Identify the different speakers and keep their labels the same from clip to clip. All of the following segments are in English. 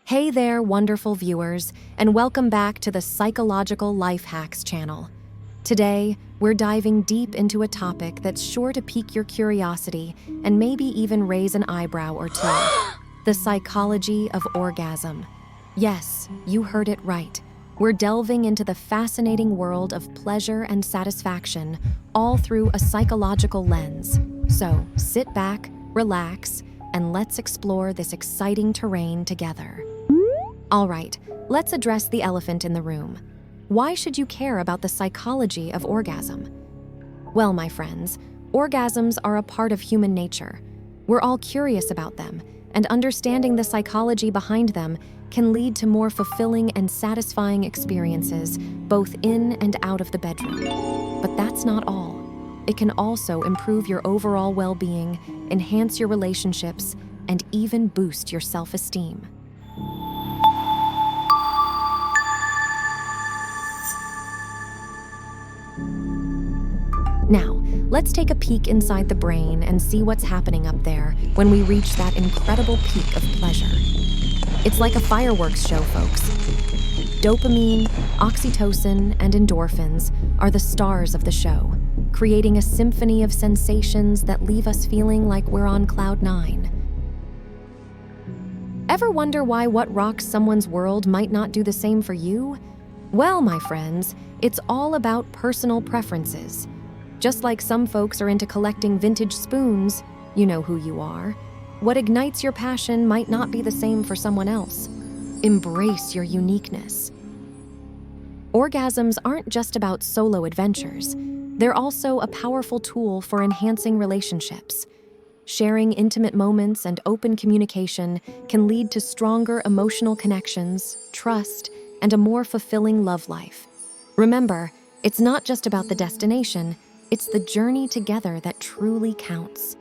Speaker 1: Hey there, wonderful viewers, and welcome back to the Psychological Life Hacks channel. Today, we're diving deep into a topic that's sure to pique your curiosity and maybe even raise an eyebrow or two. The psychology of orgasm. Yes, you heard it right. We're delving into the fascinating world of pleasure and satisfaction, all through a psychological lens. So, sit back, relax, and let's explore this exciting terrain together. All right, let's address the elephant in the room. Why should you care about the psychology of orgasm? Well, my friends, orgasms are a part of human nature. We're all curious about them, and understanding the psychology behind them can lead to more fulfilling and satisfying experiences, both in and out of the bedroom. But that's not all. It can also improve your overall well-being, enhance your relationships, and even boost your self-esteem. Now, let's take a peek inside the brain and see what's happening up there when we reach that incredible peak of pleasure. It's like a fireworks show, folks. Dopamine, oxytocin, and endorphins are the stars of the show, creating a symphony of sensations that leave us feeling like we're on cloud nine. Ever wonder why what rocks someone's world might not do the same for you? Well, my friends, it's all about personal preferences. Just like some folks are into collecting vintage spoons, you know who you are. What ignites your passion might not be the same for someone else. Embrace your uniqueness. Orgasms aren't just about solo adventures. They're also a powerful tool for enhancing relationships. Sharing intimate moments and open communication can lead to stronger emotional connections, trust, and a more fulfilling love life. Remember, it's not just about the destination, it's the journey together that truly counts.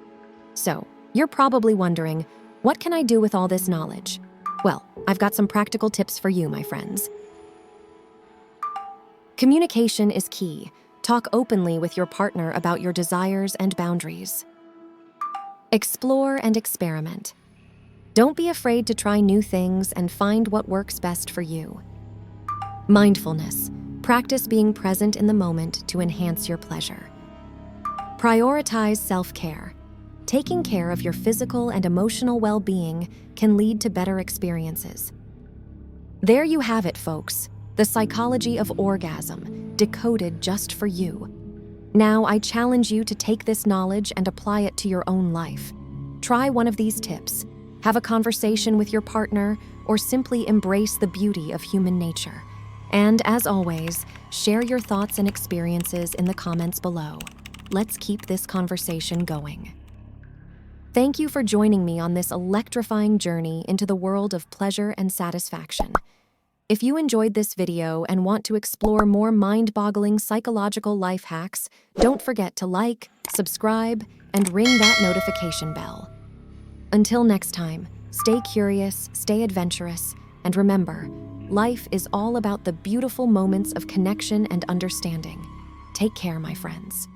Speaker 1: So, you're probably wondering, what can I do with all this knowledge? Well, I've got some practical tips for you, my friends. Communication is key. Talk openly with your partner about your desires and boundaries. Explore and experiment. Don't be afraid to try new things and find what works best for you. Mindfulness. Practice being present in the moment to enhance your pleasure. Prioritize self-care. Taking care of your physical and emotional well-being can lead to better experiences. There you have it, folks. The psychology of orgasm, decoded just for you. Now, I challenge you to take this knowledge and apply it to your own life. Try one of these tips, have a conversation with your partner, or simply embrace the beauty of human nature. And as always, share your thoughts and experiences in the comments below. Let's keep this conversation going. Thank you for joining me on this electrifying journey into the world of pleasure and satisfaction. If you enjoyed this video and want to explore more mind-boggling psychological life hacks, don't forget to like, subscribe, and ring that notification bell. Until next time, stay curious, stay adventurous, and remember, life is all about the beautiful moments of connection and understanding. Take care, my friends.